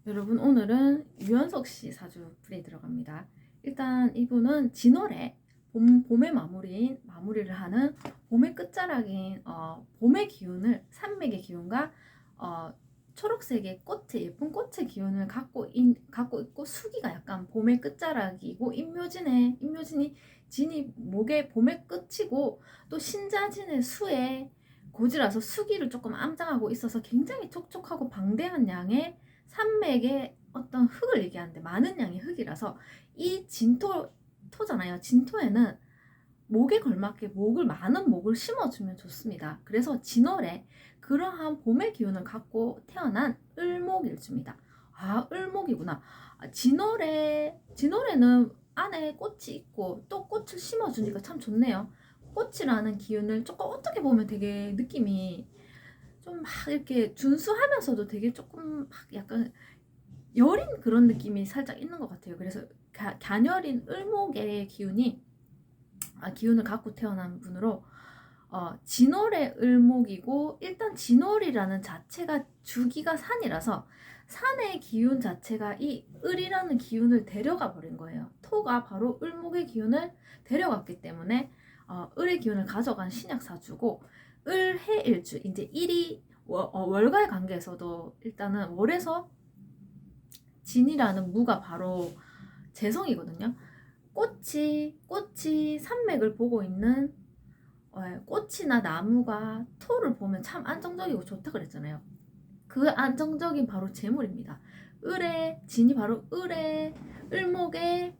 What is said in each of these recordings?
여러분, 오늘은 유연석 씨 사주 풀이 들어갑니다. 일단 이분은 진월에 봄의 마무리를 하는 봄의 끝자락인 봄의 기운을, 산맥의 기운과 초록색의 꽃의 예쁜 꽃의 기운을 갖고 있고, 수기가 약간 봄의 끝자락이고, 임묘진이 진이 목의 봄의 끝이고, 또 신자진의 수에 고지라서 수기를 조금 암장하고 있어서 굉장히 촉촉하고 방대한 양의 산맥의 어떤 흙을 얘기하는데, 많은 양의 흙이라서 이 토잖아요. 진토에는 목에 걸맞게 많은 목을 심어주면 좋습니다. 그래서 진월에 그러한 봄의 기운을 갖고 태어난 을목일주입니다. 아, 을목이구나. 진월에는 안에 꽃이 있고 또 꽃을 심어주니까 참 좋네요. 꽃이라는 기운을 조금, 어떻게 보면 되게 느낌이 좀 막 이렇게 준수하면서도 되게 조금 막 약간 여린 그런 느낌이 살짝 있는 것 같아요. 그래서 갸녀린 을목의 기운을 갖고 태어난 분으로 진월의 을목이고, 일단 진월이라는 자체가 주기가 산이라서 산의 기운 자체가 이 을이라는 기운을 데려가 버린 거예요. 토가 바로 을목의 기운을 데려갔기 때문에 을의 기운을 가져간 신약사주고, 을해일주, 이제 일이 월과의 관계에서도 일단은 월에서 진이라는 무가 바로 재성이거든요. 꽃이 산맥을 보고 있는 꽃이나 나무가 토를 보면 참 안정적이고 좋다 그랬잖아요. 그 안정적인 바로 재물입니다. 진이 바로 을목의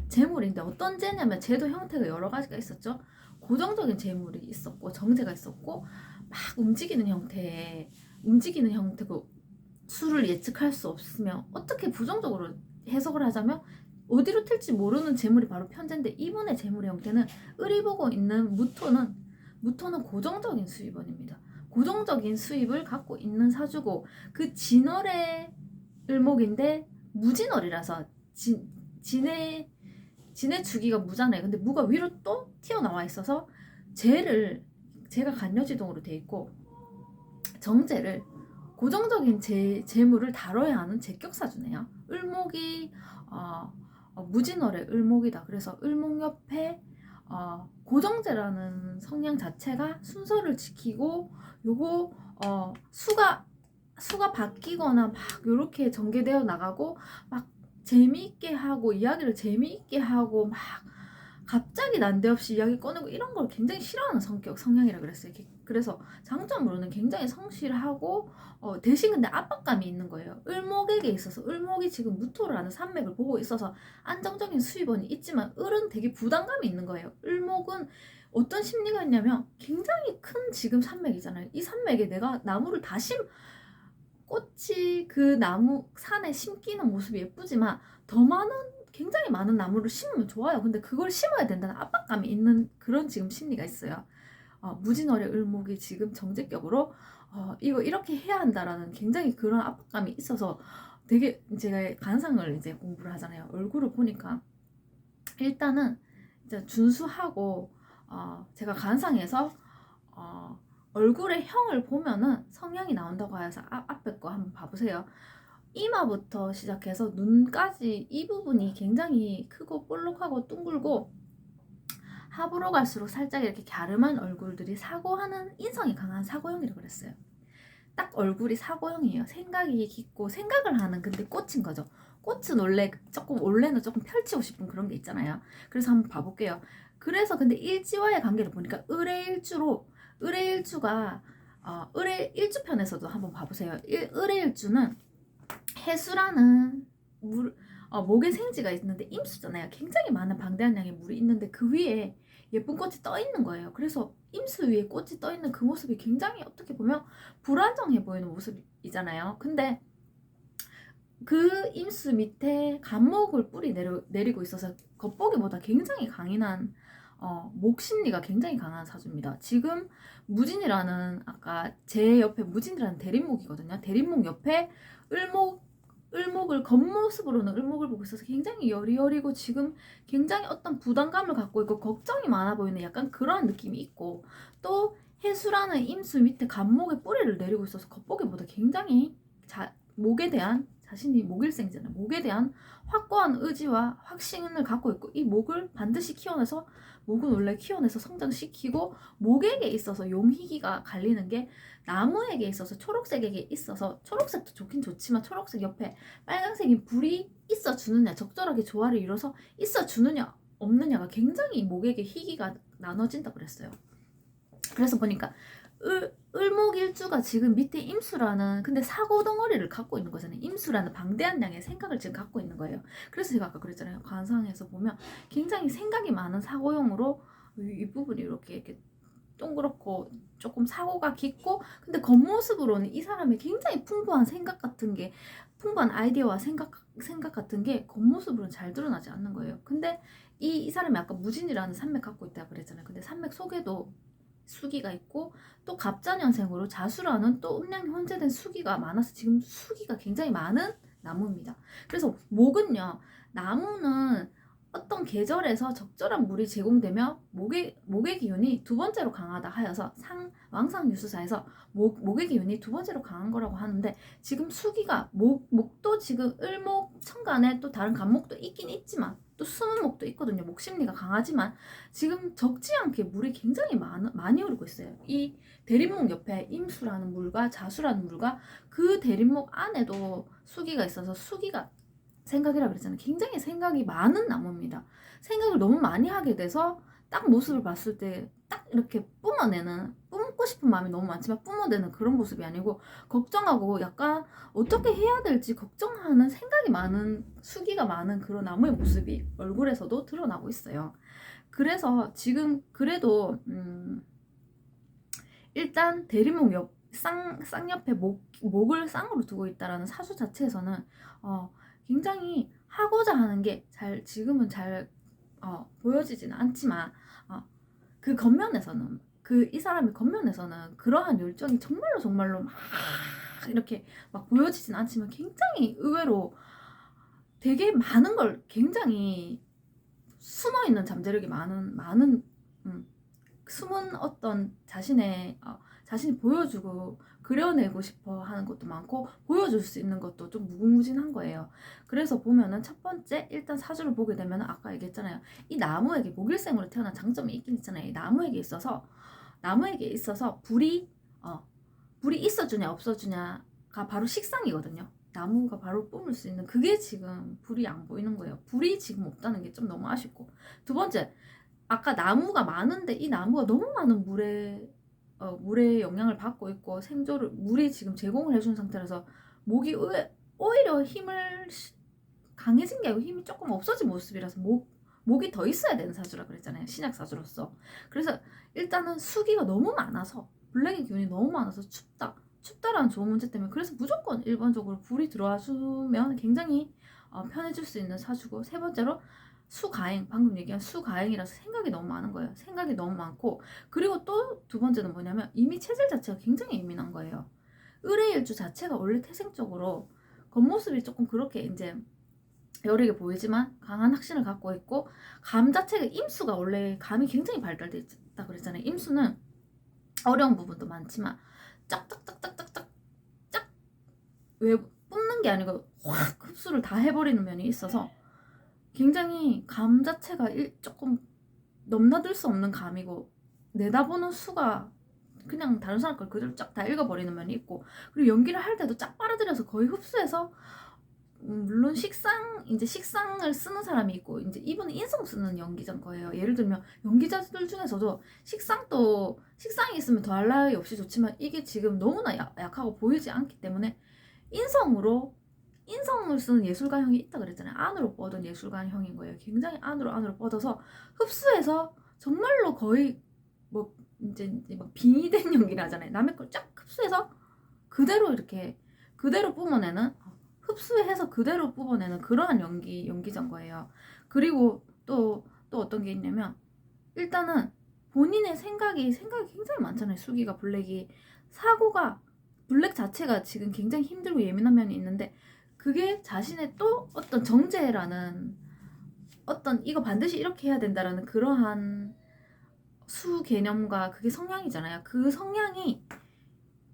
재물인데, 어떤 재냐면 재도 형태가 여러 가지가 있었죠. 고정적인 재물이 있었고 정제가 있었고, 막 움직이는 형태고, 수를 예측할 수 없으면 어떻게 부정적으로 해석을 하자면 어디로 튈지 모르는 재물이 바로 편재인데, 이분의 재물의 형태는 을이 보고 있는 무토는 고정적인 수입원입니다. 고정적인 수입을 갖고 있는 사주고, 그 진월의 을목인데 무진월이라서 진의 주기가 무잖아요. 근데 무가 위로 또 튀어나와 있어서 제가 간여지동으로 돼 있고, 정제를 고정적인 재물을 다뤄야 하는 제격사주네요. 을목이 무진월의 을목이다. 그래서 을목 옆에 고정제라는 성향 자체가 순서를 지키고, 요거 수가 바뀌거나 막 요렇게 전개되어 나가고, 막 재미있게 하고 이야기를 재미있게 하고, 막 갑자기 난데없이 이야기 꺼내고 이런 걸 굉장히 싫어하는 성향이라 그랬어요. 그래서 장점으로는 굉장히 성실하고 대신 근데 압박감이 있는 거예요. 을목에게 있어서, 을목이 지금 무토를 하는 산맥을 보고 있어서 안정적인 수입원이 있지만, 을은 되게 부담감이 있는 거예요. 을목은 어떤 심리가 있냐면, 굉장히 큰 지금 산맥이잖아요. 이 산맥에 내가 나무를 꽃이 그 나무 산에 심기는 모습이 예쁘지만, 굉장히 많은 나무를 심으면 좋아요. 근데 그걸 심어야 된다는 압박감이 있는 그런 지금 심리가 있어요. 무진월의 을목이 지금 정제격으로 이거 이렇게 해야 한다라는 굉장히 그런 압박감이 있어서, 되게 제가 관상을 이제 공부를 하잖아요. 얼굴을 보니까 일단은 이제 준수하고, 제가 관상에서 얼굴의 형을 보면은 성향이 나온다고 해서 앞에 거 한번 봐보세요. 이마부터 시작해서 눈까지 이 부분이 굉장히 크고 볼록하고 둥글고, 하부로 갈수록 살짝 이렇게 갸름한 얼굴들이 사고하는, 인성이 강한 사고형이라고 그랬어요. 딱 얼굴이 사고형이에요. 생각이 깊고 생각을 하는, 근데 꽃인 거죠. 꽃은 원래는 조금 펼치고 싶은 그런 게 있잖아요. 그래서 한번 봐볼게요. 그래서 근데 일지와의 관계를 보니까 을의 일주가 을의 일주편에서도 한번 봐보세요. 을의 일주는 해수라는 목에 생지가 있는데 임수잖아요. 굉장히 많은 방대한 양의 물이 있는데 그 위에 예쁜 꽃이 떠 있는 거예요. 그래서 임수 위에 꽃이 떠 있는 그 모습이 굉장히 어떻게 보면 불안정해 보이는 모습이잖아요. 근데 그 임수 밑에 간목을 뿌리 내리고 있어서 겉보기보다 굉장히 강인한 목심리가 굉장히 강한 사주입니다. 지금 무진이라는, 아까 제 옆에 무진이라는 대림목이거든요. 대림목 옆에 겉모습으로는 을목을 보고 있어서 굉장히 여리여리고, 지금 굉장히 어떤 부담감을 갖고 있고 걱정이 많아 보이는 약간 그런 느낌이 있고, 또 해수라는 임수 밑에 간목에 뿌리를 내리고 있어서 겉보기보다 굉장히 목에 대한 자신이 목일생이잖아요. 목에 대한 확고한 의지와 확신을 갖고 있고 이 목을 반드시 키워내서 목은 원래 키워내서 성장시키고 목에게 있어서 용희기가 갈리는 게 나무에게 있어서 초록색에게 있어서 초록색도 좋긴 좋지만 초록색 옆에 빨간색인 불이 있어주느냐 적절하게 조화를 이뤄서 있어주느냐 없느냐가 굉장히 목에게 희기가 나눠진다 그랬어요. 그래서 보니까 을목일주가 지금 밑에 임수라는 근데 사고 덩어리를 갖고 있는 거잖아요. 임수라는 방대한 양의 생각을 지금 갖고 있는 거예요. 그래서 제가 아까 그랬잖아요. 관상에서 보면 굉장히 생각이 많은 사고형으로 이 부분이 이렇게 동그랗고 조금 사고가 깊고 근데 겉모습으로는 이 사람이 굉장히 풍부한 생각 같은 게 풍부한 아이디어와 생각 같은 게 겉모습으로는 잘 드러나지 않는 거예요. 근데 이 사람이 아까 무진이라는 산맥 갖고 있다고 그랬잖아요. 근데 산맥 속에도 수기가 있고 또 갑자년생으로 자수라는 또 음양이 혼재된 수기가 많아서 지금 수기가 굉장히 많은 나무입니다. 그래서 목은요, 나무는 어떤 계절에서 적절한 물이 제공되며 목의 기운이 두 번째로 강하다 하여서 왕상유수사에서 목의 기운이 두 번째로 강한 거라고 하는데 지금 수기가 목도 지금 을목 천간에 또 다른 간목도 있긴 있지만 또 숨은 목도 있거든요. 목심리가 강하지만 지금 적지 않게 물이 굉장히 많이 흐르고 있어요. 이 대림목 옆에 임수라는 물과 자수라는 물과 그 대림목 안에도 수기가 있어서 수기가 생각이라 그랬잖아요. 굉장히 생각이 많은 나무입니다. 생각을 너무 많이 하게 돼서 딱 모습을 봤을 때 딱 이렇게 뿜고 싶은 마음이 너무 많지만 뿜어내는 그런 모습이 아니고 걱정하고 약간 어떻게 해야 될지 걱정하는 생각이 많은 수기가 많은 그런 나무의 모습이 얼굴에서도 드러나고 있어요. 그래서 지금 그래도 일단 대리목 쌍옆에 목을 쌍으로 두고 있다라는 사주 자체에서는 굉장히 하고자 하는 게 지금은 잘 보여지지는 않지만 그 겉면에서는 이 사람의 겉면에서는 그러한 열정이 정말로 막 이렇게 막 보여지진 않지만 굉장히 의외로 되게 많은 걸 굉장히 숨어있는 잠재력이 많은 숨은 어떤 자신이 보여주고 그려내고 싶어 하는 것도 많고 보여줄 수 있는 것도 좀 무궁무진한 거예요. 그래서 보면은 첫 번째 일단 사주를 보게 되면 아까 얘기했잖아요. 이 나무에게 목일생으로 태어난 장점이 있긴 있잖아요. 이 나무에게 있어서 불이 있어주냐 없어주냐가 바로 식상이거든요. 나무가 바로 뿜을 수 있는 그게 지금 불이 안 보이는 거예요. 불이 지금 없다는 게 좀 너무 아쉽고 두 번째 아까 나무가 많은데 이 나무가 너무 많은 물의 영향을 받고 있고 물이 지금 제공을 해준 상태라서 목이 오히려 힘을 강해진 게 아니고 힘이 조금 없어진 모습이라서 목이 더 있어야 되는 사주라 그랬잖아요. 신약 사주로서. 그래서 일단은 수기가 너무 많아서 블랙의 기운이 너무 많아서 춥다라는 좋은 문제 때문에 그래서 무조건 일반적으로 불이 들어와 주면 굉장히 편해질 수 있는 사주고 세 번째로 수가행 방금 얘기한 수가행이라서 생각이 너무 많은 거예요. 생각이 너무 많고 그리고 또 두 번째는 뭐냐면 이미 체질 자체가 굉장히 예민한 거예요. 을의 일주 자체가 원래 태생적으로 겉모습이 조금 그렇게 이제 여리게 보이지만 강한 확신을 갖고 있고 감 자체가 임수가 원래 감이 굉장히 발달돼 있다 그랬잖아요. 임수는 어려운 부분도 많지만 짝짝짝짝짝짝 왜 뿜는 게 아니고 확 흡수를 다 해버리는 면이 있어서 굉장히 감 자체가 조금 넘나들 수 없는 감이고 내다보는 수가 그냥 다른 사람 걸 그대로 쫙 다 읽어버리는 면이 있고 그리고 연기를 할 때도 쫙 빨아들여서 거의 흡수해서 물론 식상을 쓰는 사람이 있고 이제 이분은 인성 쓰는 연기자인 거예요. 예를 들면 연기자들 중에서도 식상이 있으면 더할 나위 없이 좋지만 이게 지금 너무나 약하고 보이지 않기 때문에 인성을 쓰는 예술가형이 있다 그랬잖아요. 안으로 뻗은 예술가형인 거예요. 굉장히 안으로 뻗어서 흡수해서 정말로 거의 뭐 이제 막 빙이 된 연기를 하잖아요. 남의 걸 쫙 흡수해서 그대로 뿜어내는 흡수해서 그대로 뿜어내는 그러한 연기자인 거예요. 그리고 또 어떤 게 있냐면 일단은 본인의 생각이 굉장히 많잖아요. 수기가 블랙이 블랙 자체가 지금 굉장히 힘들고 예민한 면이 있는데 그게 자신의 또 어떤 정제라는 어떤 이거 반드시 이렇게 해야 된다라는 그러한 수 개념과 그게 성향이잖아요. 그 성향이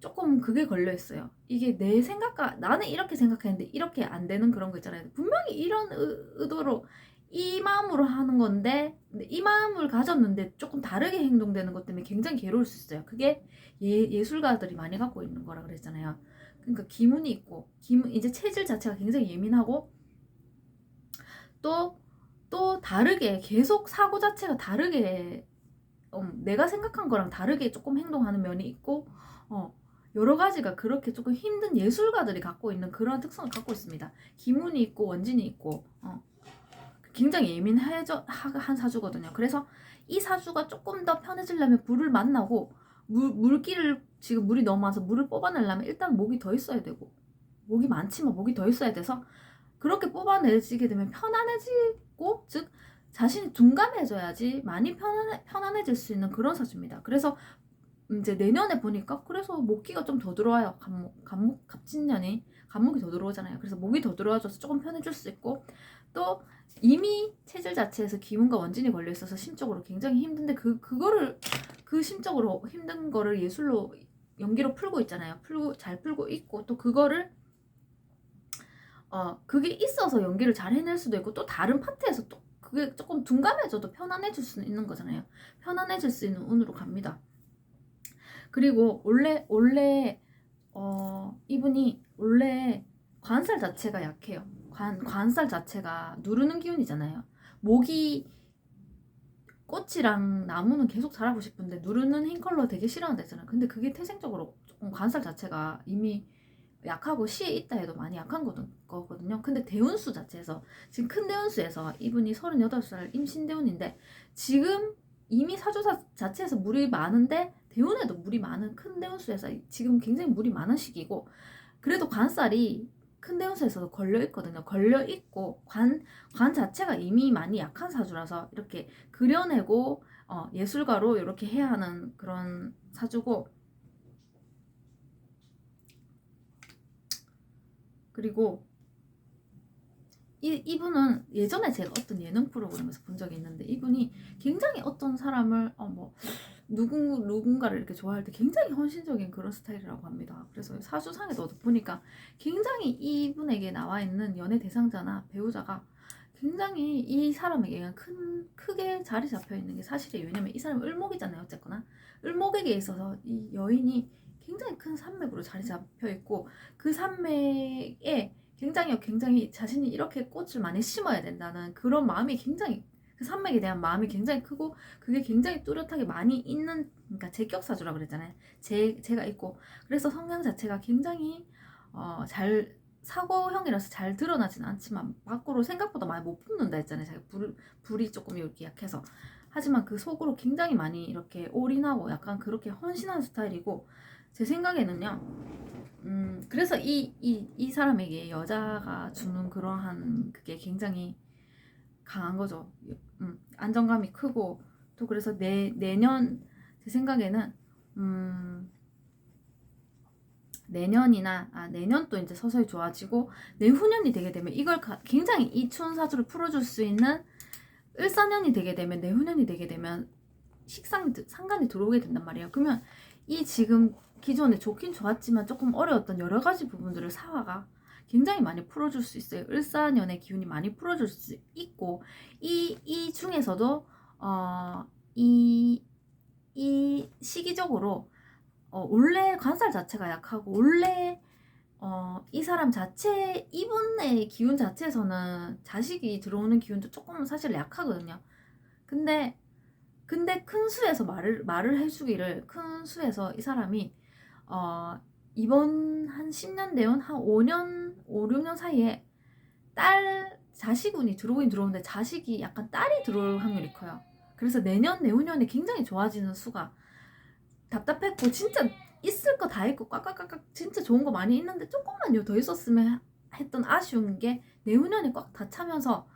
조금 그게 걸려 있어요. 이게 내 생각과 나는 이렇게 생각했는데 이렇게 안 되는 그런 거 있잖아요. 분명히 이런 의도로 이 마음으로 하는 건데 근데 이 마음을 가졌는데 조금 다르게 행동되는 것 때문에 굉장히 괴로울 수 있어요. 그게 예술가들이 많이 갖고 있는 거라 그랬잖아요. 그러니까 기문이 있고 이제 체질 자체가 굉장히 예민하고 또 다르게 계속 사고 자체가 다르게 내가 생각한 거랑 다르게 조금 행동하는 면이 있고 여러 가지가 그렇게 조금 힘든 예술가들이 갖고 있는 그런 특성을 갖고 있습니다. 기문이 있고 원진이 있고 굉장히 예민한 사주거든요. 그래서 이 사주가 조금 더 편해지려면 불을 만나고 물기를 지금 물이 너무 많아서 물을 뽑아내려면 일단 목이 더 있어야 되고 목이 많지만 목이 더 있어야 돼서 그렇게 뽑아내지게 되면 편안해지고 즉 자신이 둔감해져야지 많이 편안해질 수 있는 그런 사주입니다. 그래서 이제 내년에 보니까 그래서 목기가 좀 더 들어와요. 갑진년이 간목이 더 들어오잖아요. 그래서 목이 더 들어와줘서 조금 편해질 수 있고 또 이미 체질 자체에서 기운과 원진이 걸려 있어서 심적으로 굉장히 힘든데 그거를 그 심적으로 힘든 거를 예술로 연기로 풀고 있잖아요. 잘 풀고 있고 또 그거를 그게 있어서 연기를 잘 해낼 수도 있고 또 다른 파트에서 또 그게 조금 둔감해져도 편안해질 수 있는 거잖아요. 편안해질 수 있는 운으로 갑니다. 그리고 원래 이분이 원래 관살 자체가 약해요. 관살 자체가 누르는 기운이잖아요. 목이 꽃이랑 나무는 계속 자라고 싶은데 누르는 흰 컬러 되게 싫어한다 했잖아요. 근데 그게 태생적으로 조금 관살 자체가 이미 약하고 시에 있다 해도 많이 약한 거거든요. 근데 대운수 자체에서 지금 큰 대운수에서 이분이 38살 임신대운인데 지금 이미 사주사 자체에서 물이 많은데 대운에도 물이 많은 큰 대운수에서 지금 굉장히 물이 많은 시기고 그래도 관살이 큰 대운수에서도 걸려있거든요. 걸려있고 관 자체가 이미 많이 약한 사주라서 이렇게 그려내고 예술가로 이렇게 해야 하는 그런 사주고 그리고 이분은 예전에 제가 어떤 예능 프로그램에서 본 적이 있는데 이분이 굉장히 어떤 사람을 누군가를 이렇게 좋아할 때 굉장히 헌신적인 그런 스타일이라고 합니다. 그래서 사주상에도 보니까 굉장히 이분에게 나와 있는 연애 대상자나 배우자가 굉장히 이 사람에게 크게 자리 잡혀 있는 게 사실이에요. 왜냐면 이 사람은 을목이잖아요. 어쨌거나 을목에게 있어서 이 여인이 굉장히 큰 산맥으로 자리 잡혀 있고 그 산맥에 굉장히 자신이 이렇게 꽃을 많이 심어야 된다는 그런 마음이 굉장히 그 산맥에 대한 마음이 굉장히 크고 그게 굉장히 뚜렷하게 많이 있는 그러니까 제격사주라고 그랬잖아요. 제가 있고 그래서 성향 자체가 굉장히 잘 사고형이라서 잘 드러나진 않지만 밖으로 생각보다 많이 못 품는다 했잖아요. 자기 불이 조금 이렇게 약해서 하지만 그 속으로 굉장히 많이 이렇게 올인하고 약간 그렇게 헌신한 스타일이고 제 생각에는요. 그래서 이 사람에게 여자가 주는 그러한 그게 굉장히 강한 거죠. 안정감이 크고 또 그래서 내년 제 생각에는 내년 또 이제 서서히 좋아지고 내후년이 되게 되면 이걸 굉장히 이 추운 사주를 풀어줄 수 있는 을사년이 되게 되면 내후년이 되게 되면 상관이 들어오게 된단 말이에요. 그러면 이 지금 기존에 좋긴 좋았지만 조금 어려웠던 여러 가지 부분들을 사화가 굉장히 많이 풀어줄 수 있어요. 을사년의 기운이 많이 풀어줄 수 있고 이 중에서도 이 시기적으로 원래 관살 자체가 약하고 원래 이 사람 자체 이분의 기운 자체에서는 자식이 들어오는 기운도 조금 사실 약하거든요. 근데 큰 수에서 말을 해주기를 큰 수에서 이 사람이 이번 한 10년 내온 한 5년 5, 6년 사이에 자식운이 들어오긴 들어오는데 자식이 약간 딸이 들어올 확률이 커요. 그래서 내후년에 굉장히 좋아지는 수가 답답했고 진짜 있을 거 다 있고 꽉꽉꽉 진짜 좋은 거 많이 있는데 조금만 더 있었으면 했던 아쉬운 게 내후년에 꽉 다 차면서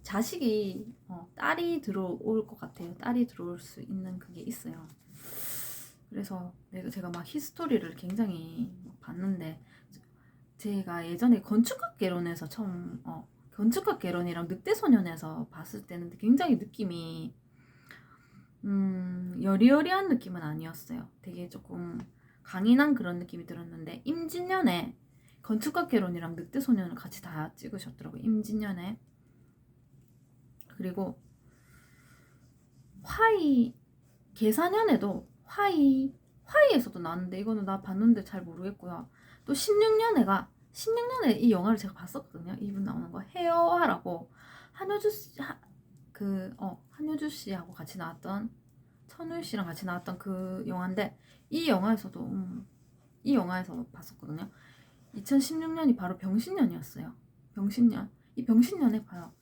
자식이 딸이 들어올 것 같아요. 딸이 들어올 수 있는 그게 있어요. 그래서 제가 막 히스토리를 굉장히 봤는데 제가 예전에 건축학개론에서 처음 건축학개론이랑 늑대소년에서 봤을 때는 굉장히 느낌이 여리여리한 느낌은 아니었어요. 되게 조금 강인한 그런 느낌이 들었는데 임진년에 건축학개론이랑 늑대소년을 같이 다 찍으셨더라고요. 임진년에. 그리고 화의 계사년에도 화의에서도 나왔는데 이거는 나 봤는데 잘 모르겠고요. 또 16년에 이 영화를 제가 봤었거든요. 이분 나오는 거 헤어화라고 한효주 씨 한효주 씨하고 같이 나왔던 천우희 씨랑 같이 나왔던 그 영화인데 이 영화에서 봤었거든요. 2016년이 바로 병신년이었어요. 병신년. 이 병신년에 봐요.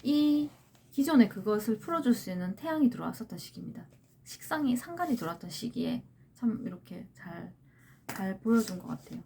이 기존에 그것을 풀어줄 수 있는 태양이 들어왔었던 시기입니다. 상간이 들어왔던 시기에 참 이렇게 잘 보여준 것 같아요.